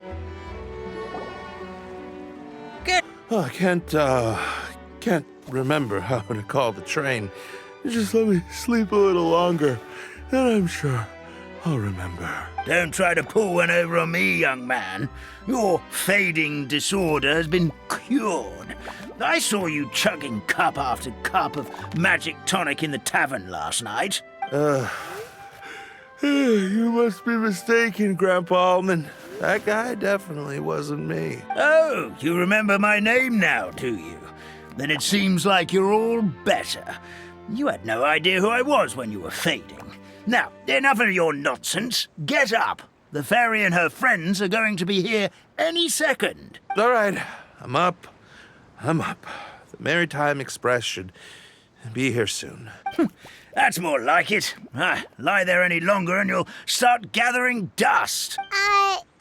Oh, I can't remember how to call the train. Just let me sleep a little longer, then I'm sure I'll remember. Don't try to pull one over on me, young man. Your fading disorder has been cured. I saw you chugging cup after cup of magic tonic in the tavern last night. You must be mistaken, Grandpa Allman. That guy definitely wasn't me. Oh, you remember my name now, do you? Then it seems like you're all better. You had no idea who I was when you were fading. Now, enough of your nonsense. Get up. The fairy and her friends are going to be here any second. All right, I'm up. The Maritime Express should be here soon. That's more like it. Lie there any longer and you'll start gathering dust.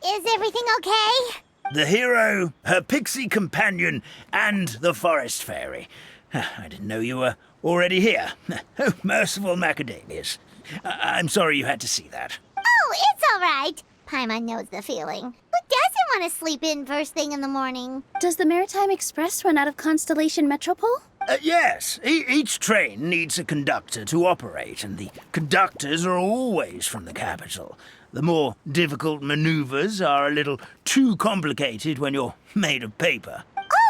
Is everything okay? The hero, her pixie companion, and the forest fairy. I didn't know you were already here. Oh, merciful macadamias. I'm sorry you had to see that. Oh, it's all right. Paimon knows the feeling. Who doesn't want to sleep in first thing in the morning? Does the Maritime Express run out of Constellation Metropole? Yes. Each train needs a conductor to operate, and the conductors are always from the capital. The more difficult maneuvers are a little too complicated when you're made of paper.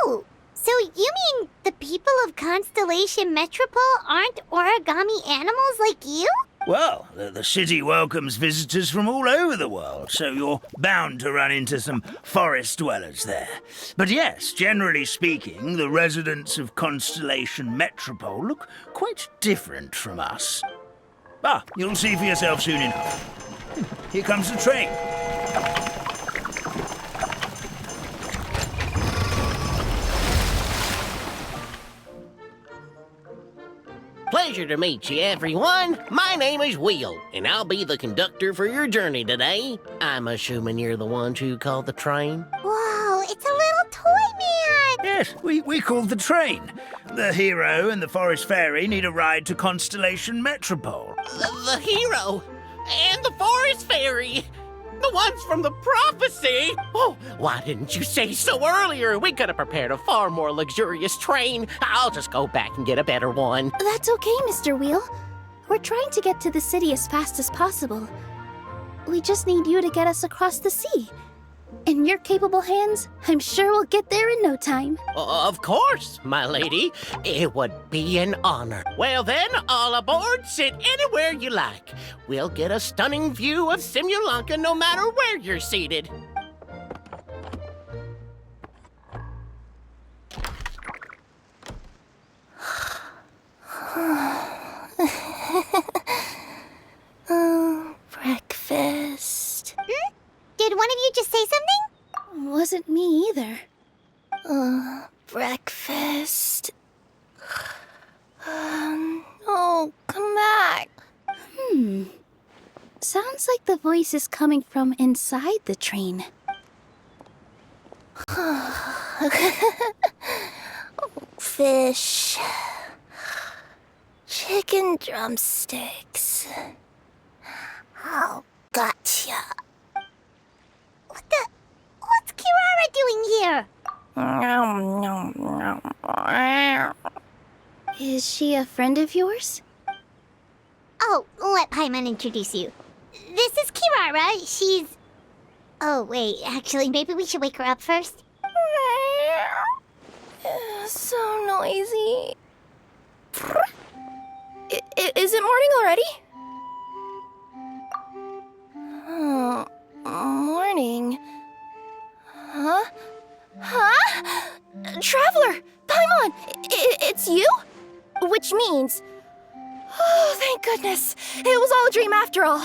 Oh, so you mean the people of Constellation Metropole aren't origami animals like you? Well, the city welcomes visitors from all over the world, so you're bound to run into some forest dwellers there. But yes, generally speaking, the residents of Constellation Metropole look quite different from us. You'll see for yourself soon enough. Here comes the train. Pleasure to meet you, everyone. My name is Will, and I'll be the conductor for your journey today. I'm assuming you're the ones who called the train? Whoa, it's a little toy man! Yes, we called the train. The hero and the forest fairy need a ride to Constellation Metropole. The hero and the forest fairy. The ones from the prophecy. Oh, why didn't you say so earlier? We could have prepared a far more luxurious train. I'll just go back and get a better one. That's okay, Mr. Wheel. We're trying to get to the city as fast as possible. We just need you to get us across the sea. In your capable hands, I'm sure we'll get there in no time. Of course, my lady. It would be an honor. Well then, all aboard, sit anywhere you like. We'll get a stunning view of Simulanka no matter where you're seated. Breakfast. Did one of you just say something? Wasn't me either. Breakfast. Oh, come back. Sounds like the voice is coming from inside the train. Fish. Chicken drumsticks. Oh, gotcha. What's Kirara doing here? Is she a friend of yours? Oh, let Paimon introduce you. This is Kirara. She's... Oh, wait, actually, maybe we should wake her up first. So noisy. Is it morning already? Oh, morning. Huh? Traveler! Paimon! It's you? Which means... Oh, thank goodness. It was all a dream after all.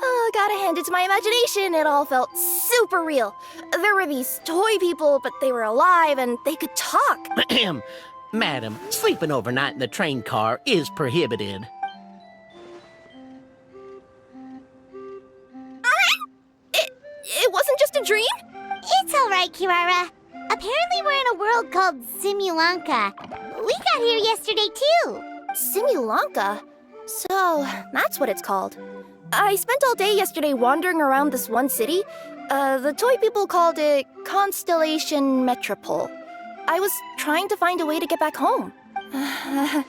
Oh, gotta hand it to my imagination. It all felt super real. There were these toy people, but they were alive and they could talk. Madam, sleeping overnight in the train car is prohibited. It wasn't just a dream? It's all right, Kirara. Apparently we're in a world called Simulanka. We got here yesterday, too. Simulanka? So, that's what it's called. I spent all day yesterday wandering around this one city, The toy people called it Constellation Metropole. I was trying to find a way to get back home. I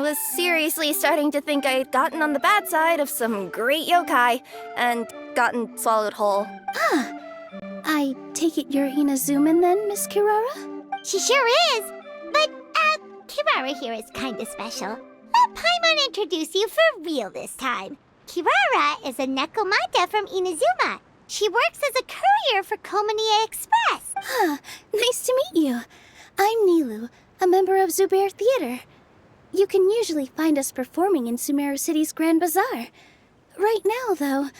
was seriously starting to think I'd gotten on the bad side of some great yokai and gotten swallowed whole. I take it you're Inazuman then, Miss Kirara? She sure is. But, Kirara here is kinda special. Let Paimon introduce you for real this time. Kirara is a Nekomata from Inazuma. She works as a courier for Komanie Express. Nice to meet you. I'm Nilu, a member of Zubair Theater. You can usually find us performing in Sumeru City's Grand Bazaar. Right now, though,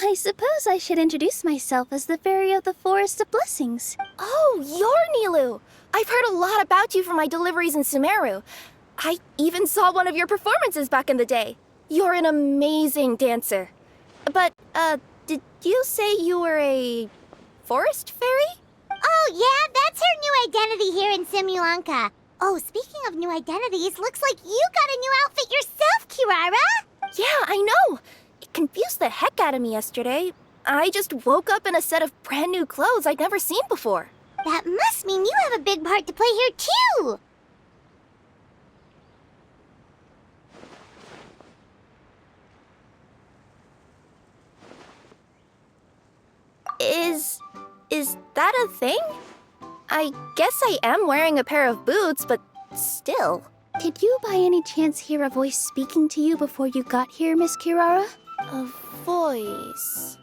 I suppose I should introduce myself as the Fairy of the Forest of Blessings. Oh, you're Nilu! I've heard a lot about you from my deliveries in Sumeru. I even saw one of your performances back in the day. You're an amazing dancer. But, did you say you were a forest fairy? Oh, yeah, that's her new identity here in Simulanka. Oh, speaking of new identities, looks like you got a new outfit yourself, Kirara! Yeah, I know! It confused the heck out of me yesterday. I just woke up in a set of brand new clothes I'd never seen before. That must mean you have a big part to play here, too! Is that a thing? I guess I am wearing a pair of boots, but still. Did you by any chance hear a voice speaking to you before you got here, Miss Kirara? A voice...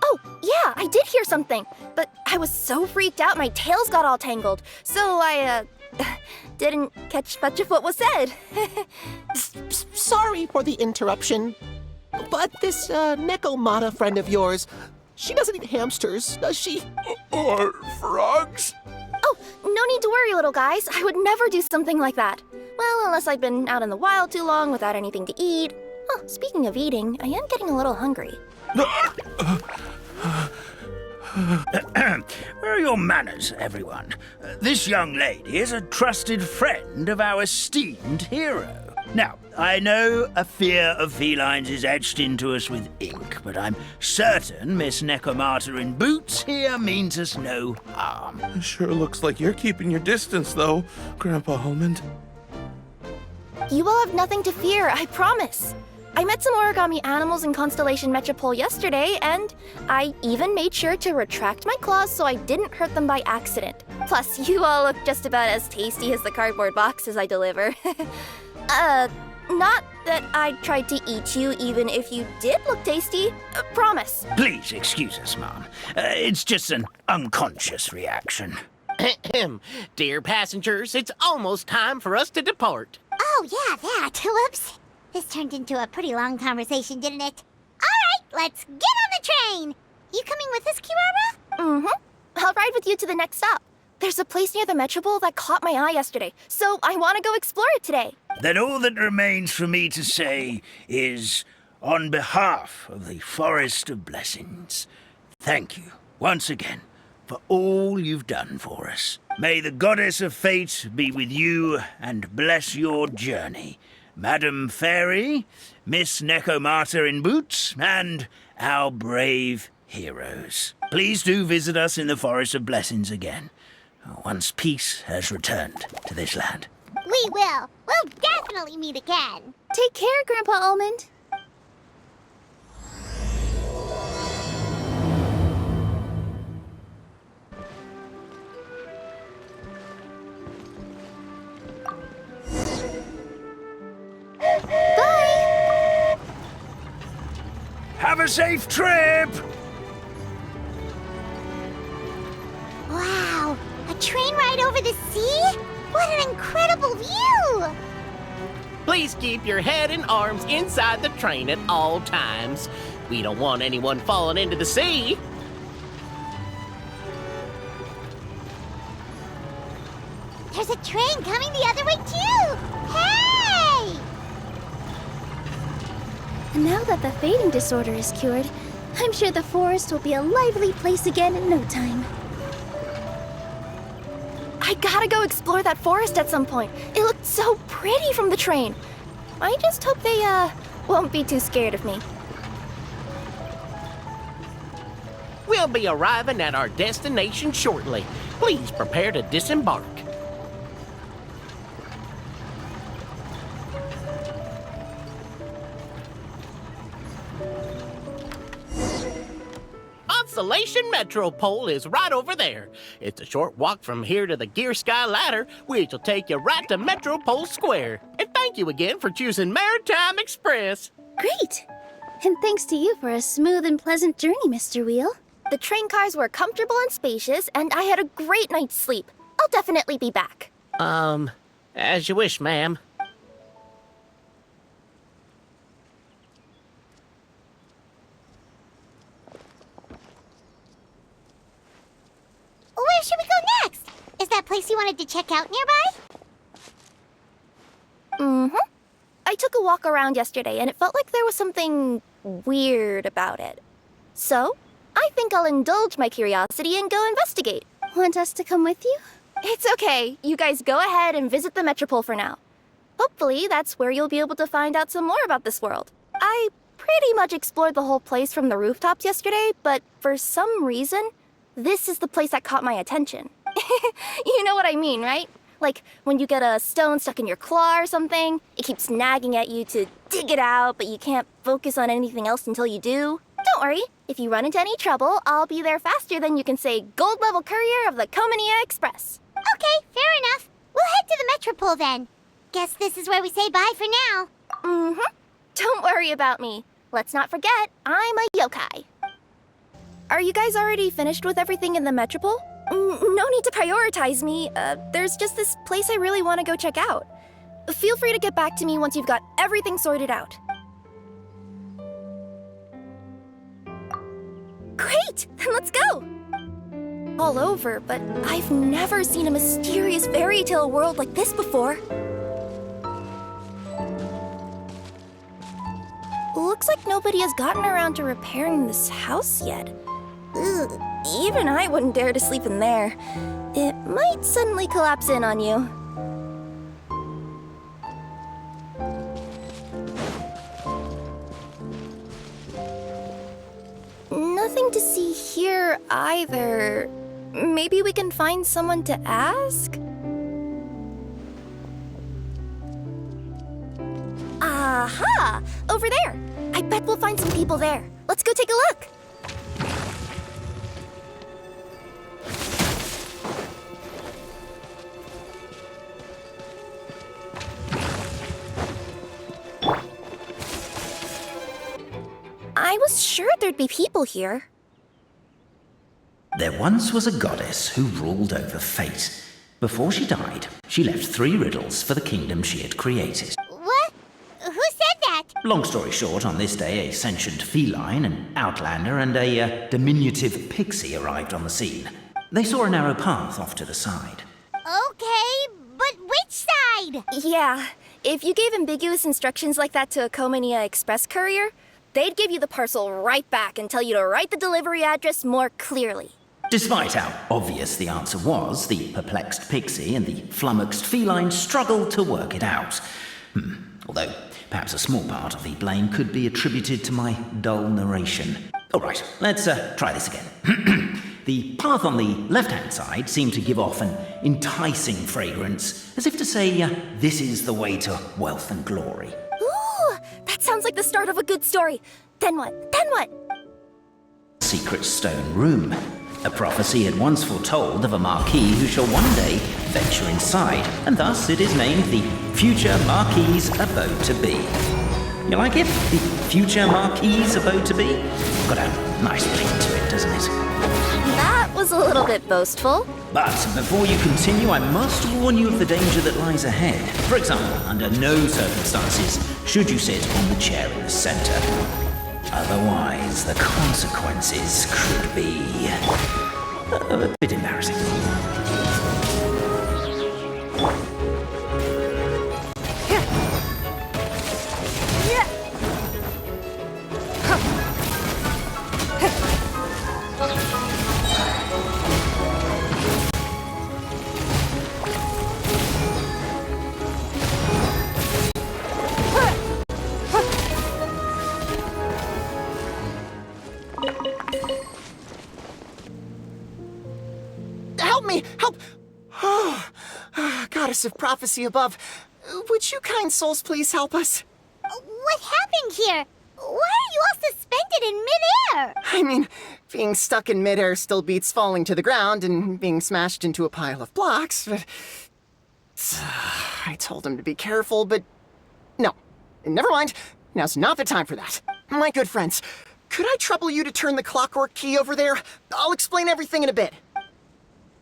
Oh, yeah, I did hear something, but I was so freaked out my tails got all tangled, so I, didn't catch much of what was said. Sorry for the interruption, but this Nekomata friend of yours, she doesn't eat hamsters, does she? Or frogs? Oh, no need to worry, little guys. I would never do something like that. Well, unless I'd been out in the wild too long without anything to eat. Oh, speaking of eating, I am getting a little hungry. Where are your manners, everyone? This young lady is a trusted friend of our esteemed hero. Now, I know a fear of felines is etched into us with ink, but I'm certain Miss Nekomata in boots here means us no harm. Sure looks like you're keeping your distance, though, Grandpa Almond. You will have nothing to fear, I promise. I met some origami animals in Constellation Metropole yesterday, and I even made sure to retract my claws so I didn't hurt them by accident. Plus, you all look just about as tasty as the cardboard boxes I deliver. Not that I tried to eat you even if you did look tasty. Promise. Please excuse us, Mom. It's just an unconscious reaction. Dear passengers, it's almost time for us to depart. Oh, yeah, that. Whoops. This turned into a pretty long conversation, didn't it? All right, let's get on the train. You coming with us, Kirara? Mm-hmm. I'll ride with you to the next stop. There's a place near the Metropole that caught my eye yesterday, so I want to go explore it today. Then all that remains for me to say is, on behalf of the Forest of Blessings, thank you once again for all you've done for us. May the Goddess of Fate be with you and bless your journey. Madam Fairy, Miss Nekomata in boots, and our brave heroes. Please do visit us in the Forest of Blessings again, once peace has returned to this land. We will. We'll definitely meet again. Take care, Grandpa Almond. Bye. Have a safe trip! Wow, a train ride over the sea? What an incredible view! Please keep your head and arms inside the train at all times. We don't want anyone falling into the sea. There's a train coming the other way, too! Hey! And now that the fading disorder is cured, I'm sure the forest will be a lively place again in no time. I gotta go explore that forest at some point. It looked so pretty from the train. I just hope they, won't be too scared of me. We'll We'll be arriving at our destination shortly. Please prepare to disembark. Constellation Metropole is right over there. It's a short walk from here to the Gear Sky Ladder, which will take you right to Metropole Square. And thank you again for choosing Maritime Express. Great! And thanks to you for a smooth and pleasant journey, Mr. Wheel. The train cars were comfortable and spacious, and I had a great night's sleep. I'll definitely be back. As you wish, ma'am. Where should we go next? Is that place you wanted to check out nearby? Mm-hmm. I took a walk around yesterday, and it felt like there was something weird about it. So, I think I'll indulge my curiosity and go investigate. Want us to come with you? It's okay. You guys go ahead and visit the Metropole for now. Hopefully, that's where you'll be able to find out some more about this world. I pretty much explored the whole place from the rooftops yesterday, but for some reason, this is the place that caught my attention. You know what I mean, right? Like, when you get a stone stuck in your claw or something, it keeps nagging at you to dig it out, but you can't focus on anything else until you do. Don't worry, if you run into any trouble, I'll be there faster than you can say gold level courier of the Comania Express. Okay, fair enough. We'll head to the Metropole then. Guess this is where we say bye for now. Mm-hmm. Don't worry about me. Let's not forget, I'm a yokai. Are you guys already finished with everything in the Metropole? No need to prioritize me. There's just this place I really want to go check out. Feel free to get back to me once you've got everything sorted out. Great! Then let's go! All over, but I've never seen a mysterious fairy tale world like this before. Looks like nobody has gotten around to repairing this house yet. Ugh, even I wouldn't dare to sleep in there. It might suddenly collapse in on you. Nothing to see here either. Maybe we can find someone to ask? Aha! Over there! I bet we'll find some people there. Let's go take a look! I was sure there'd be people here. There once was a goddess who ruled over fate. Before she died, she left 3 riddles for the kingdom she had created. What? Who said that? Long story short, on this day, a sentient feline, an outlander, and a diminutive pixie arrived on the scene. They saw a narrow path off to the side. Okay, but which side? Yeah, if you gave ambiguous instructions like that to a Comania Express courier, they'd give you the parcel right back and tell you to write the delivery address more clearly. Despite how obvious the answer was, the perplexed pixie and the flummoxed feline struggled to work it out. Although, perhaps a small part of the blame could be attributed to my dull narration. All right, let's try this again. The path on the left-hand side seemed to give off an enticing fragrance, as if to say, this is the way to wealth and glory. Ooh, that sounds like the start of a good story. Then what? Then what? Secret stone room. A prophecy had once foretold of a marquis who shall one day venture inside, and thus it is named the future marquis's abode to be. You like it? The future marquis's abode to be? Got a nice ring to it, doesn't it? That was a little bit boastful. But before you continue, I must warn you of the danger that lies ahead. For example, under no circumstances should you sit on the chair in the center. Otherwise, the consequences could be a bit embarrassing. help me! Help! Oh, Goddess of Prophecy above, would you kind souls please help us? What happened here? Why are you all suspended in midair? I mean, being stuck in midair still beats falling to the ground and being smashed into a pile of blocks, but... I told him to be careful, but... No. Never mind. Now's not the time for that. My good friends, could I trouble you to turn the clockwork key over there? I'll explain everything in a bit.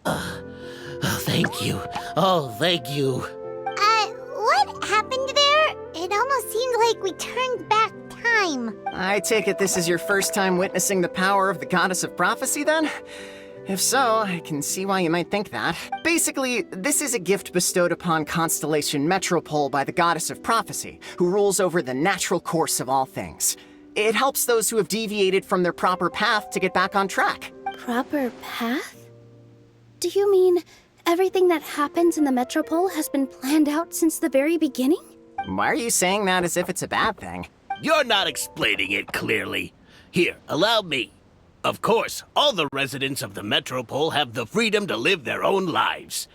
Thank you. Oh, thank you. What happened there? It almost seemed like we turned back time. I take it this is your first time witnessing the power of the Goddess of Prophecy, then? If so, I can see why you might think that. Basically, this is a gift bestowed upon Constellation Metropole by the Goddess of Prophecy, who rules over the natural course of all things. It helps those who have deviated from their proper path to get back on track. Proper path? Do you mean everything that happens in the Metropole has been planned out since the very beginning? Why are you saying that as if it's a bad thing? You're not explaining it clearly. Here, allow me. Of course, all the residents of the Metropole have the freedom to live their own lives.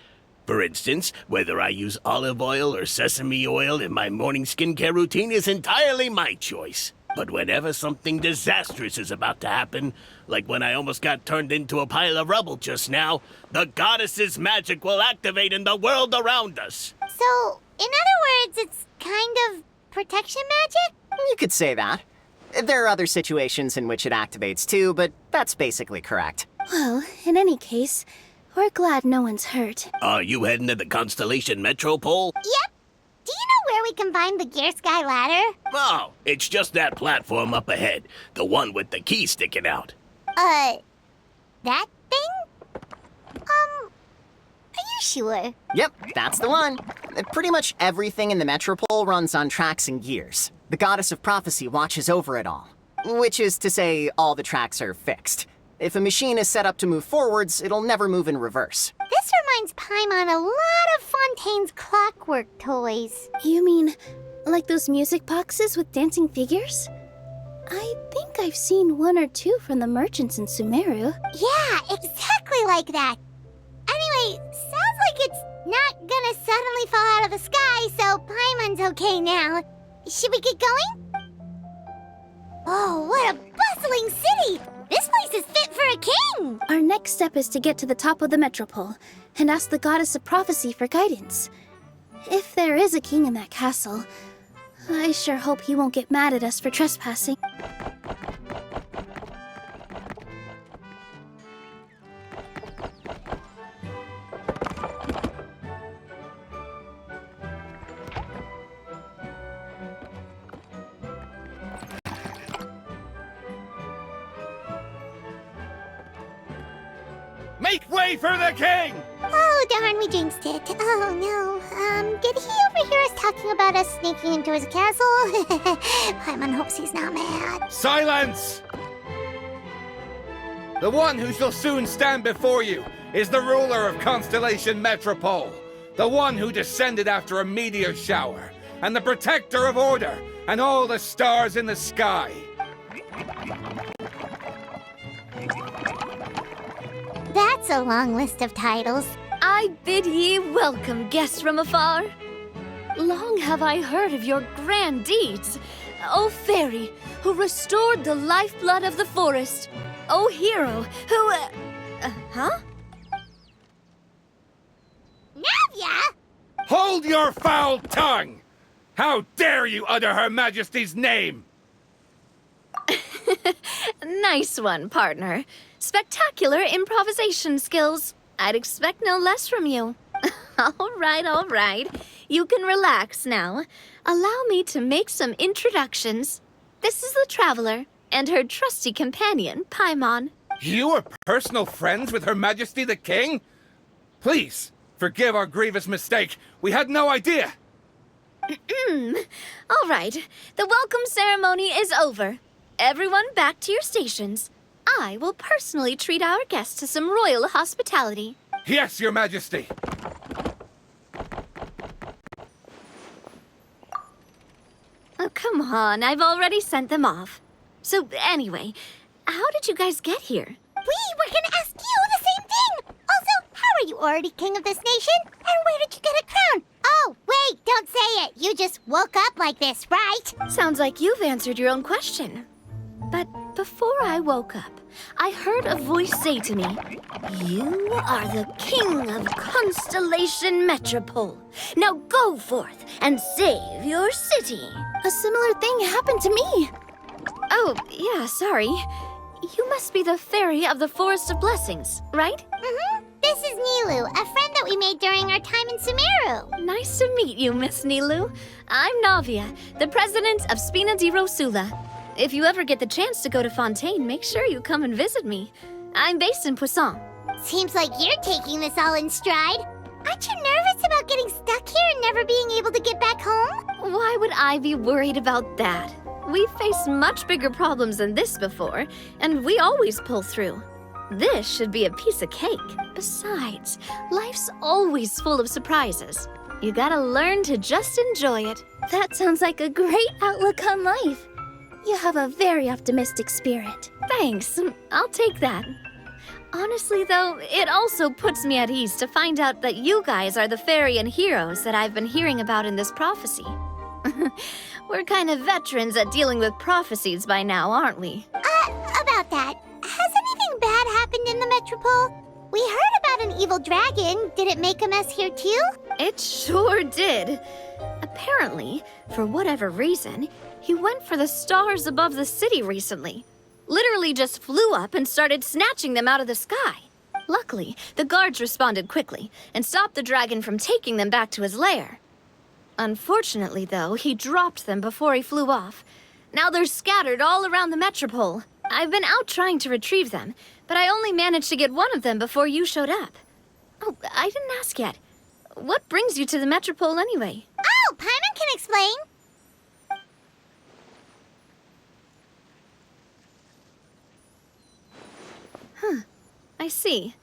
For instance, whether I use olive oil or sesame oil in my morning skincare routine is entirely my choice. But whenever something disastrous is about to happen, like when I almost got turned into a pile of rubble just now, the goddess's magic will activate in the world around us. So, in other words, it's kind of protection magic? You could say that. There are other situations in which it activates too, but that's basically correct. Well, in any case, we're glad no one's hurt. Are you heading to the Constellation Metropole? Yep. Do you know where we can find the Gear Sky ladder? Oh, it's just that platform up ahead. The one with the key sticking out. That thing? Are you sure? Yep, that's the one. Pretty much everything in the Metropole runs on tracks and gears. The Goddess of Prophecy watches over it all. Which is to say, all the tracks are fixed. If a machine is set up to move forwards, it'll never move in reverse. This reminds Paimon a lot of Fontaine's clockwork toys. You mean like those music boxes with dancing figures? I think I've seen one or two from the merchants in Sumeru. Yeah, exactly like that. Anyway, sounds like it's not gonna suddenly fall out of the sky, so Paimon's okay now. Should we get going? Oh, what a bustling city! This place is fit for a king! Our next step is to get to the top of the Metropole and ask the Goddess of Prophecy for guidance. If there is a king in that castle, I sure hope he won't get mad at us for trespassing. Make way for the king! Oh, darn, we jinxed it. Oh, no. Did he overhear us talking about us sneaking into his castle? Paimon hopes he's not mad. Silence! The one who shall soon stand before you is the ruler of Constellation Metropole, the one who descended after a meteor shower, and the protector of order and all the stars in the sky. That's a long list of titles. I bid ye welcome, guests from afar. Long have I heard of your grand deeds. O fairy, who restored the lifeblood of the forest. O hero, who... huh? Navia! Hold your foul tongue! How dare you utter Her Majesty's name? Nice one, partner. Spectacular improvisation skills. I'd expect no less from you. All right. You can relax now. Allow me to make some introductions. This is the Traveler, and her trusty companion, Paimon. You are personal friends with Her Majesty the King? Please, forgive our grievous mistake. We had no idea. All right, the welcome ceremony is over. Everyone back to your stations. I will personally treat our guests to some royal hospitality. Yes, Your Majesty. Oh, come on, I've already sent them off. So anyway, how did you guys get here? We were gonna ask you the same thing! Also, how are Are you already king of this nation? And where did you get a crown? Oh, wait, don't say it. You just woke up like this, right? Sounds like you've answered your own question. But before I woke up, I heard a voice say to me, "You are the king of Constellation Metropole. Now go forth and save your city." A similar thing happened to me. Oh, yeah, sorry. You must be the fairy of the Forest of Blessings, right? Mm-hmm. This is Nilu, a friend that we made during our time in Sumeru. Nice to meet you, Miss Nilu. I'm Navia, the president of Spina di Rosula. If you ever get the chance to go to Fontaine, make sure you come and visit me. I'm based in Poisson. Seems like you're taking this all in stride. Aren't you nervous about getting stuck here and never being able to get back home? Why would I be worried about that? We've faced much bigger problems than this before, and we always pull through. This should be a piece of cake. Besides, life's always full of surprises. You gotta learn to just enjoy it. That sounds like a great outlook on life. You have a very optimistic spirit. Thanks, I'll take that. Honestly, though, it also puts me at ease to find out that you guys are the fairy and heroes that I've been hearing about in this prophecy. We're kind of veterans at dealing with prophecies by now, aren't we? About that, has anything bad happened in the Metropole? We heard about an evil dragon. Did it make a mess here too? It sure did. Apparently, for whatever reason, he went for the stars above the city recently. Literally just flew up and started snatching them out of the sky. Luckily, the guards responded quickly and stopped the dragon from taking them back to his lair. Unfortunately, though, he dropped them before he flew off. Now they're scattered all around the Metropole. I've been out trying to retrieve them, but I only managed to get one of them before you showed up. Oh, I didn't ask yet. What brings you to the Metropole anyway? Oh, Paimon can explain. I see.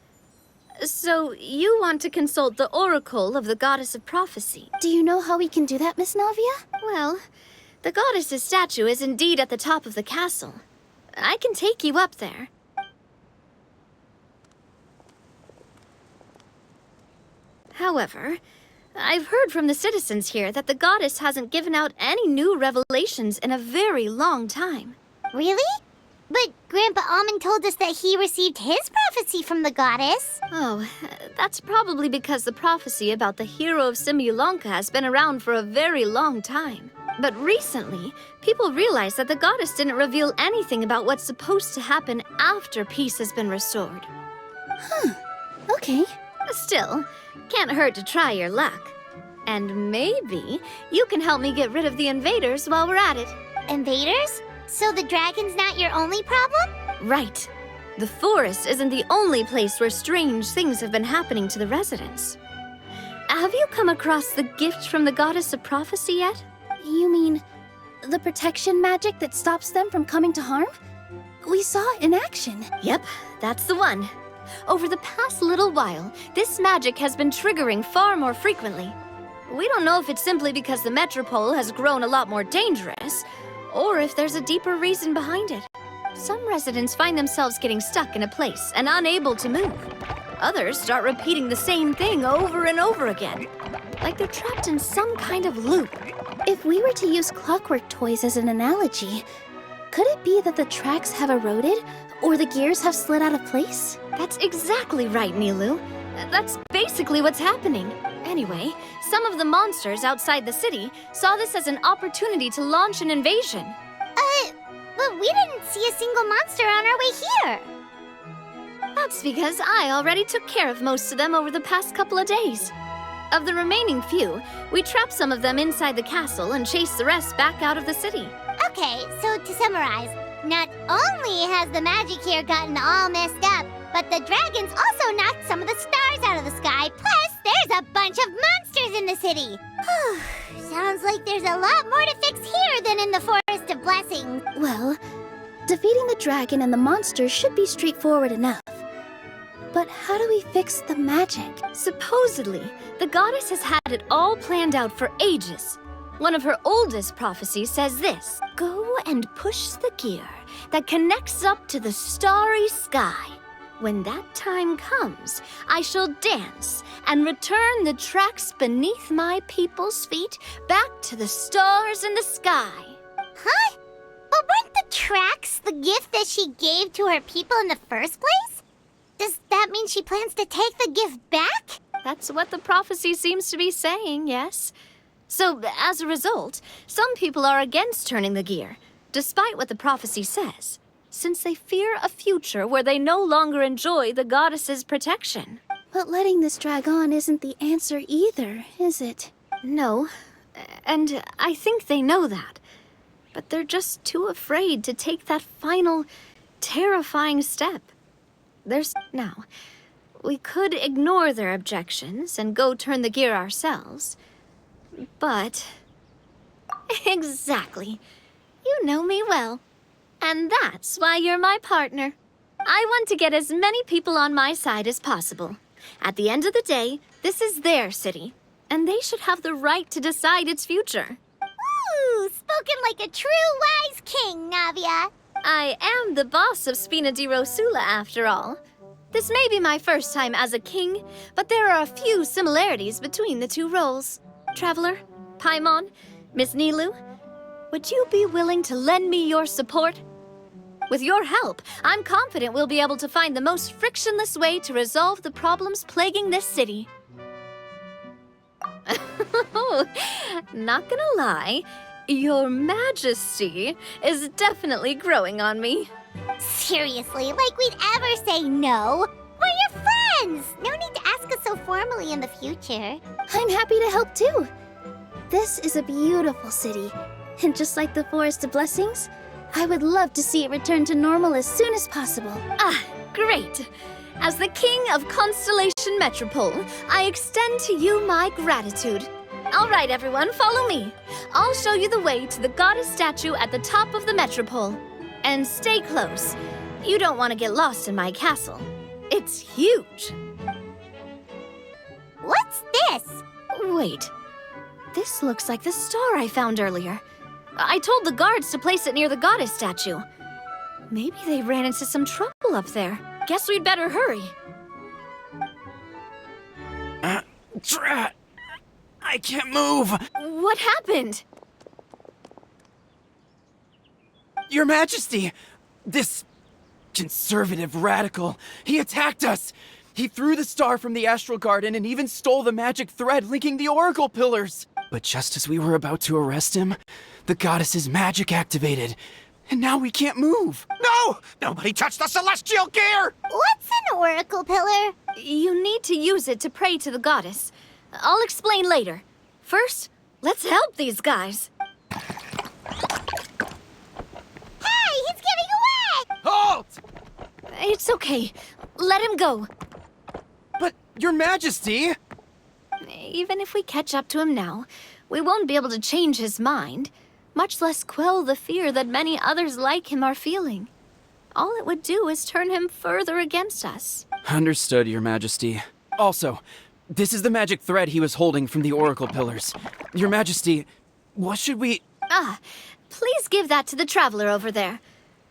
So, you want to consult the Oracle of the Goddess of Prophecy? Do you know how we can do that, Miss Navia? Well, the goddess's statue is indeed at the top of the castle. I can take you up there. However, I've heard from the citizens here that the goddess hasn't given out any new revelations in a very long time. Really? But Grandpa Almond told us that he received his prophecy from the goddess. Oh, that's probably because the prophecy about the hero of Simulanka has been around for a very long time. But recently, people realized that the goddess didn't reveal anything about what's supposed to happen after peace has been restored. Okay. Still, can't hurt to try your luck. And maybe you can help me get rid of the invaders while we're at it. Invaders? So the dragon's not your only problem? Right. The forest isn't the only place where strange things have been happening to the residents. Have you come across the gift from the Goddess of Prophecy yet? You mean the protection magic that stops them from coming to harm? We saw it in action. Yep, that's the one. Over the past little while, this magic has been triggering far more frequently. We don't know if it's simply because the Metropole has grown a lot more dangerous, or if there's a deeper reason behind it. Some residents find themselves getting stuck in a place and unable to move. Others start repeating the same thing over and over again, like they're trapped in some kind of loop. If we were to use clockwork toys as an analogy, could it be that the tracks have eroded or the gears have slid out of place? That's exactly right, Nilu. That's basically what's happening. Anyway, some of the monsters outside the city saw this as an opportunity to launch an invasion. But we didn't see a single monster on our way here. That's because I already took care of most of them over the past couple of days. Of the remaining few, we trapped some of them inside the castle and chased the rest back out of the city. Okay, so to summarize, not only has the magic here gotten all messed up, but the dragons also knocked some of the stars out of the sky, plus there's a bunch of monsters in the city. Sounds like there's a lot more to fix here than in the Forest of Blessings. Well, defeating the dragon and the monsters should be straightforward enough. But how do we fix the magic? Supposedly, the goddess has had it all planned out for ages. One of her oldest prophecies says this: go and push the gear that connects up to the starry sky. When that time comes, I shall dance and return the tracks beneath my people's feet back to the stars in the sky. Huh? But weren't the tracks the gift that she gave to her people in the first place? Does that mean she plans to take the gift back? That's what the prophecy seems to be saying, yes. So, as a result, some people are against turning the gear, despite what the prophecy says, since they fear a future where they no longer enjoy the goddess's protection. But letting this drag on isn't the answer either, is it? No, and I think they know that. But they're just too afraid to take that final, terrifying step. Now, we could ignore their objections and go turn the gear ourselves. But... Exactly. You know me well. And that's why you're my partner. I want to get as many people on my side as possible. At the end of the day, this is their city, and they should have the right to decide its future. Ooh, spoken like a true wise king, Navia. I am the boss of Spina di Rosula, after all. This may be my first time as a king, but there are a few similarities between the two roles. Traveler, Paimon, Miss Nilu, would you be willing to lend me your support? With your help, I'm confident we'll be able to find the most frictionless way to resolve the problems plaguing this city. Not gonna lie, Your Majesty is definitely growing on me. Seriously, like we'd ever say no. We're your friends! No need to ask us so formally in the future. I'm happy to help too. This is a beautiful city, and just like the Forest of Blessings, I would love to see it return to normal as soon as possible. Ah, great. As the King of Constellation Metropole, I extend to you my gratitude. All right, everyone, follow me. I'll show you the way to the goddess statue at the top of the Metropole. And stay close. You don't want to get lost in my castle. It's huge. What's this? Wait. This looks like the star I found earlier. I told the guards to place it near the goddess statue. Maybe they ran into some trouble up there. Guess we'd better hurry. Drat! I can't move! What happened? Your Majesty! This conservative radical, he attacked us! He threw the star from the Astral Garden and even stole the magic thread linking the Oracle Pillars! But just as we were about to arrest him, the goddess's magic activated, and now we can't move! No! Nobody touched the celestial gear! What's an Oracle Pillar? You need to use it to pray to the goddess. I'll explain later. First, let's help these guys. Hey, he's getting away! Halt! It's okay. Let him go. But, Your Majesty! Even if we catch up to him now, we won't be able to change his mind, much less quell the fear that many others like him are feeling. All it would do is turn him further against us. Understood, Your Majesty. Also, this is the magic thread he was holding from the Oracle Pillars. Your Majesty, what should we... Please give that to the traveler over there.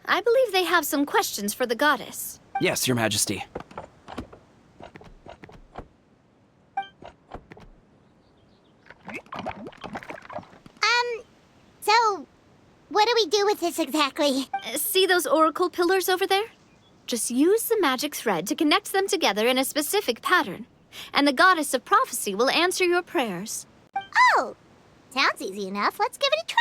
I believe they have some questions for the goddess. Yes, Your Majesty. So, what do we do with this exactly? See those oracle pillars over there? Just use the magic thread to connect them together in a specific pattern, and the goddess of prophecy will answer your prayers. Oh, sounds easy enough. Let's give it a